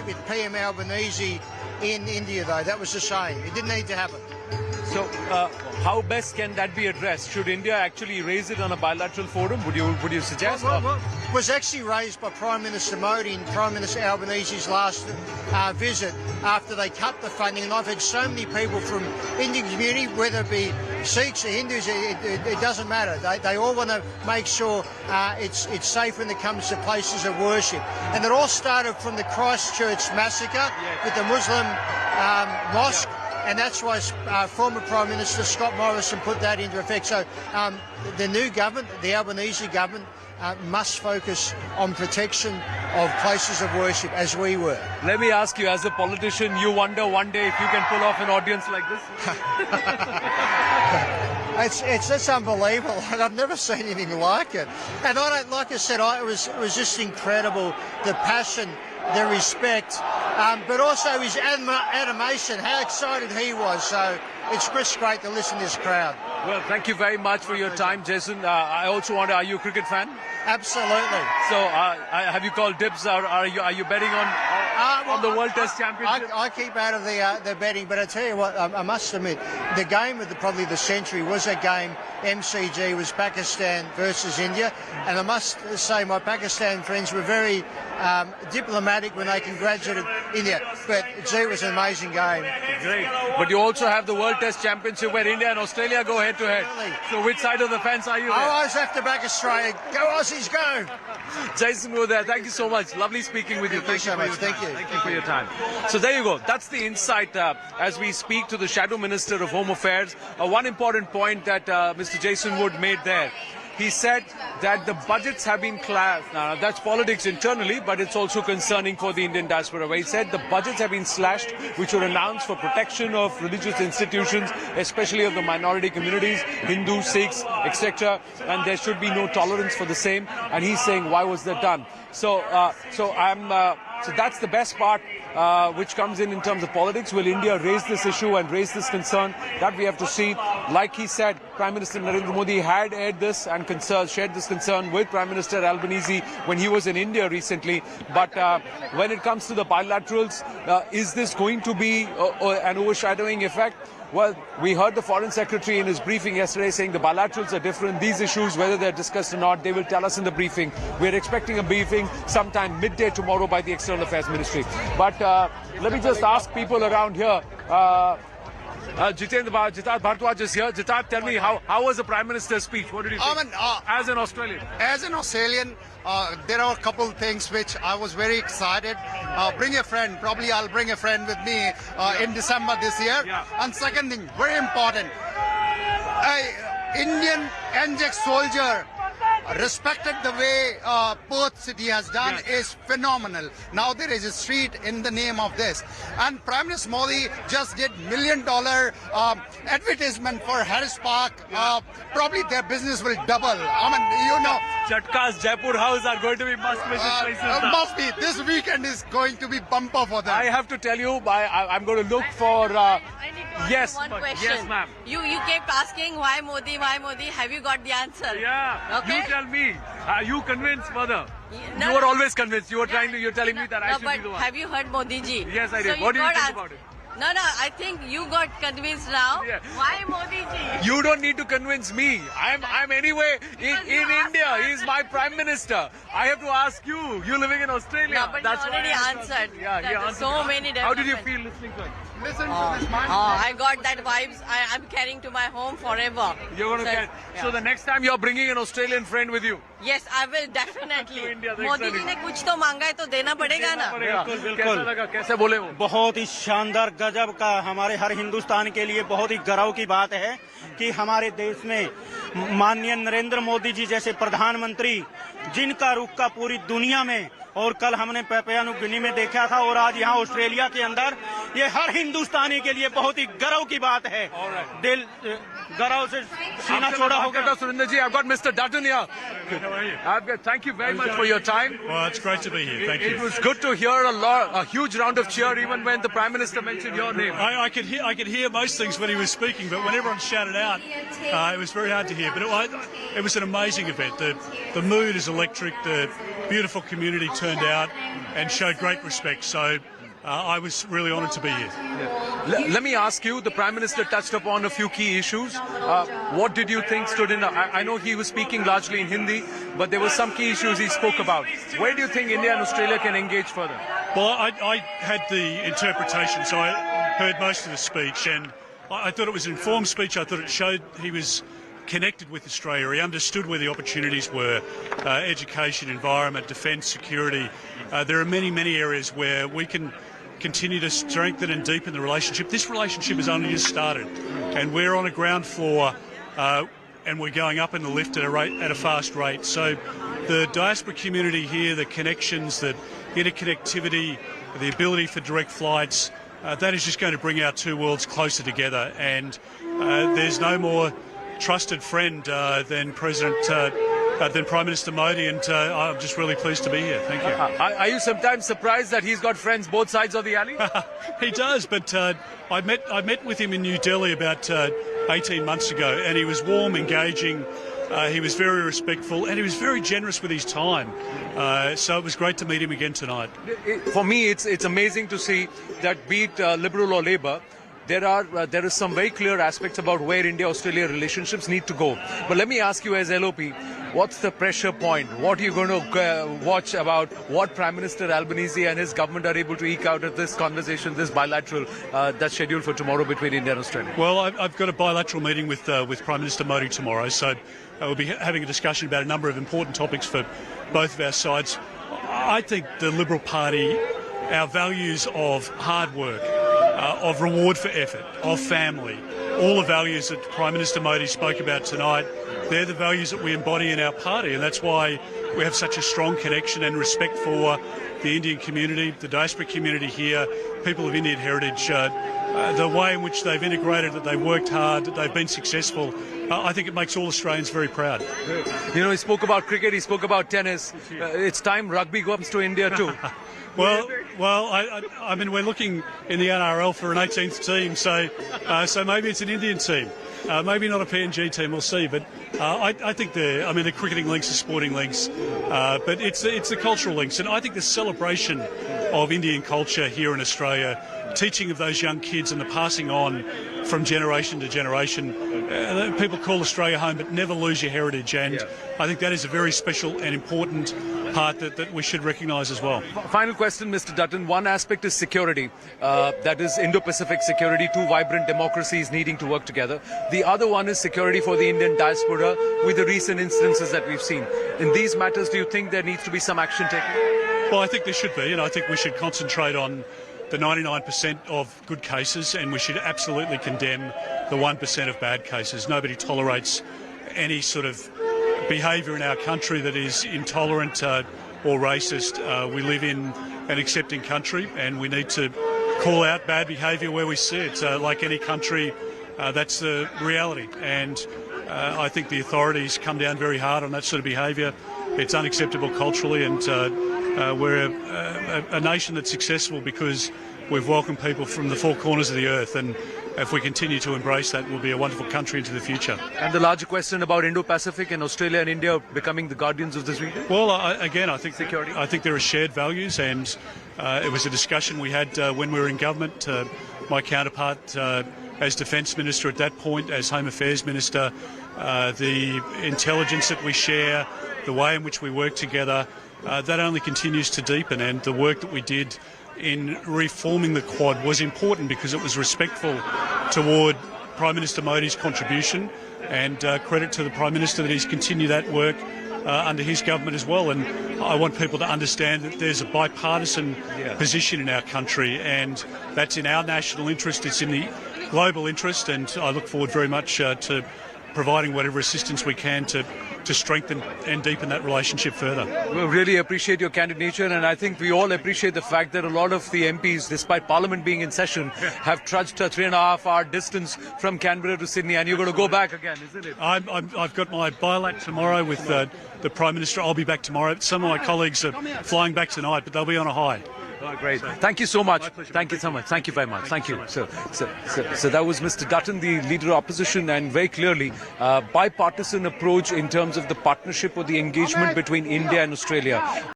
with PM Albanese in India, though. That was a shame. It didn't need to happen. So, how best can that be addressed? Should India actually raise it on a bilateral forum? Would you suggest? Well, it was actually raised by Prime Minister Modi and Prime Minister Albanese's last visit after they cut the funding. And I've had so many people from Indian community, whether it be Sikhs or Hindus, it doesn't matter. They all want to make sure it's safe when it comes to places of worship. And it all started from the Christchurch massacre with the Muslim mosque. And that's why former Prime Minister Scott Morrison put that into effect. So the new government, the Albanese government, must focus on protection of places of worship, as we were. Let me ask you, as a politician, you wonder one day if you can pull off an audience like this? It's just unbelievable. I've never seen anything like it. And like I said, it was just incredible, the passion, the respect, but also his animation, how excited he was. So it's just great to listen to this crowd. Well, thank you very much for your time, Jason. I also wonder, are you a cricket fan? Absolutely. So have you called dibs? Are you betting on the World Test Championship? I keep out of the betting, but I tell you what, I must admit, the game of probably the century was a game, MCG, was Pakistan versus India. And I must say my Pakistan friends were very diplomatic when they congratulated India. But gee, it was an amazing game. Great. But you also have the World Test Championship where India and Australia go head to head. So which side of the fence are you there? I always have to back Australia. Go Aussies, go! Jason Wood there. Thank you so much. Lovely speaking with you. Thank you so much. Thank you. Thank you for your time. So there you go. That's the insight as we speak to the Shadow Minister of Home Affairs. One important point that Mr. Jason Wood made there. He said that the budgets have been clashed. Now, that's politics internally, but it's also concerning for the Indian diaspora, where he said the budgets have been slashed, which were announced for protection of religious institutions, especially of the minority communities, Hindus, Sikhs, etc. And there should be no tolerance for the same. And he's saying, why was that done? So that's the best part, which comes in terms of politics. Will India raise this issue and raise this concern? That we have to see. Like he said, Prime Minister Narendra Modi had aired this and shared this concern with Prime Minister Albanese when he was in India recently. But when it comes to the bilaterals, is this going to be an overshadowing effect? Well, we heard the Foreign Secretary in his briefing yesterday saying the bilaterals are different. These issues, whether they're discussed or not, they will tell us in the briefing. We're expecting a briefing sometime midday tomorrow by the External Affairs Ministry. But let me just ask people around here. Jitat Bhartwaj is here. Jitat, tell me, how was the Prime Minister's speech? What did you think? As an Australian? As an Australian, there are a couple of things which I was very excited. Bring a friend. Probably I'll bring a friend with me in December this year. Yeah. And second thing, very important, Indian NJAX soldier respected the way Perth City has done is phenomenal. Now there is a street in the name of this. And Prime Minister Modi just did $1 million advertisement for Harris Park. Probably their business will double. I mean, you know. Chatka's Jaipur House are going to be must-visit places now. Must be. This weekend is going to be bumper for them. I have to tell you, I'm going to look for... I need to ask one question. Yes, ma'am. You kept asking why Modi, why Modi. Have you got the answer? Yeah. Okay. You tell me. Are you convinced, mother? No, you were always convinced. You were you're telling me that I should be the one. Have you heard Modi ji? Yes, I did. So What do you think about it? No, I think you got convinced now. Yeah. Why Modi ji? You don't need to convince me. I'm anyway in India. He's my Prime Minister. I have to ask you. You're living in Australia. No, but you already answered. Yeah, There are answered. so many How did you developments. feel listening to it? Listen to this man. I got that vibes. I'm carrying to my home forever. You're going to get. So the next time you're bringing an Australian friend with you. Yes, I will definitely. To India, Modi ji ने कुछ तो मांगा है तो देना पड़ेगा ना. बिल्कुल. कैसा लगा? कैसे बोले वो? बहुत ही शानदार गजब का हमारे हर हिंदुस्तान के लिए बहुत ही गर्व की बात है कि हमारे देश में माननीय नरेंद्र मोदी जी जैसे प्रधानमंत्री जिनका रुख का पूरी दुनिया में और कल हमने पेपुआ न्यू गिनी में देखा था और आज यहाँ ऑस्ट्रेलिया के अंदर ये हर हिंदुस्तानी के लिए बहुत ही गर्व की बात है. दिल गर्व से सीना चौड़ा हो गया. Surinder ji, I've got Mr. Dutton here. How are you? Thank you very much for your time. Well, it's great to be here. Thank you. It was good to hear a huge round of cheer even when the Prime Minister mentioned your name. I could hear most things when he was speaking, but when everyone shouted out, it was very hard to hear. But it was an amazing event. The mood is electric. beautiful community turned out and showed great respect. So I was really honoured to be here. Let me ask you, the Prime Minister touched upon a few key issues. What did you think stood in? I know he was speaking largely in Hindi, but there were some key issues he spoke about. Where do you think India and Australia can engage further? Well, I had the interpretation, so I heard most of the speech, and I thought it was an informed speech. I thought it showed he was connected with Australia. He understood where the opportunities were, education, environment, defence, security. There are many, many areas where we can continue to strengthen and deepen the relationship. This relationship has only just started, and we're on a ground floor, and we're going up in the lift at a fast rate. So the diaspora community here, the connections, the interconnectivity, the ability for direct flights, that is just going to bring our two worlds closer together. And there's no more trusted friend than Prime Minister Modi, and I'm just really pleased to be here. Thank you. Are you sometimes surprised that he's got friends both sides of the alley? He does, but I met with him in New Delhi about 18 months ago, and he was warm, engaging. He was very respectful, and he was very generous with his time. So it was great to meet him again tonight. For me, it's amazing to see that, be it Liberal or Labour, there is some very clear aspects about where India-Australia relationships need to go. But let me ask you as LOP, what's the pressure point? What are you going to watch about what Prime Minister Albanese and his government are able to eke out of this conversation, this bilateral that's scheduled for tomorrow between India and Australia? Well, I've got a bilateral meeting with Prime Minister Modi tomorrow, so we'll be having a discussion about a number of important topics for both of our sides. I think the Liberal Party, our values of hard work, of reward for effort, of family, all the values that Prime Minister Modi spoke about tonight, they're the values that we embody in our party, and that's why we have such a strong connection and respect for the Indian community, the diaspora community here, people of Indian heritage, the way in which they've integrated, that they've worked hard, that they've been successful. I think it makes all Australians very proud. You know, he spoke about cricket, he spoke about tennis. It's time rugby comes to India too. Well, I mean, we're looking in the NRL for an 18th team, so maybe it's an Indian team, maybe not a PNG team. We'll see. But I think the cricketing links are sporting links, but it's the cultural links, and I think the celebration of Indian culture here in Australia, teaching of those young kids and the passing on from generation to generation. People call Australia home, but never lose your heritage, and I think that is a very special and important part that we should recognise as well. Final question, Mr. Dutton. One aspect is security, that is Indo-Pacific security, two vibrant democracies needing to work together. The other one is security for the Indian diaspora with the recent instances that we've seen. In these matters, do you think there needs to be some action taken? Well, I think there should be, and I think we should concentrate on the 99% of good cases, and we should absolutely condemn the 1% of bad cases. Nobody tolerates any sort of behaviour in our country that is intolerant or racist. We live in an accepting country, and we need to call out bad behaviour where we see it. Like any country, that's the reality, and I think the authorities come down very hard on that sort of behaviour. It's unacceptable culturally, and we're a nation that's successful because we've welcomed people from the four corners of the earth, and if we continue to embrace that, we'll be a wonderful country into the future. And the larger question about Indo-Pacific and Australia and India becoming the guardians of this region? Well, again, I think security. I think there are shared values, and it was a discussion we had when we were in government. My counterpart as Defence Minister at that point, as Home Affairs Minister, the intelligence that we share, the way in which we work together, that only continues to deepen, and the work that we did in reforming the Quad was important because it was respectful toward Prime Minister Modi's contribution, and credit to the Prime Minister that he's continued that work under his government as well. And I want people to understand that there's a bipartisan position in our country, and that's in our national interest, it's in the global interest, and I look forward very much to providing whatever assistance we can to strengthen and deepen that relationship further. We really appreciate your candid nature, and I think we all appreciate the fact that a lot of the MPs, despite Parliament being in session, have trudged a 3.5-hour distance from Canberra to Sydney, and you're going to go back again, isn't it? I've got my bilat tomorrow with the Prime Minister. I'll be back tomorrow. Some of my colleagues are flying back tonight, but they'll be on a high. Oh, great. Thank you so much. Thank you so much. Thank you very much. Thank you. So that was Mr. Dutton, the leader of opposition, and very clearly bipartisan approach in terms of the partnership or the engagement between India and Australia.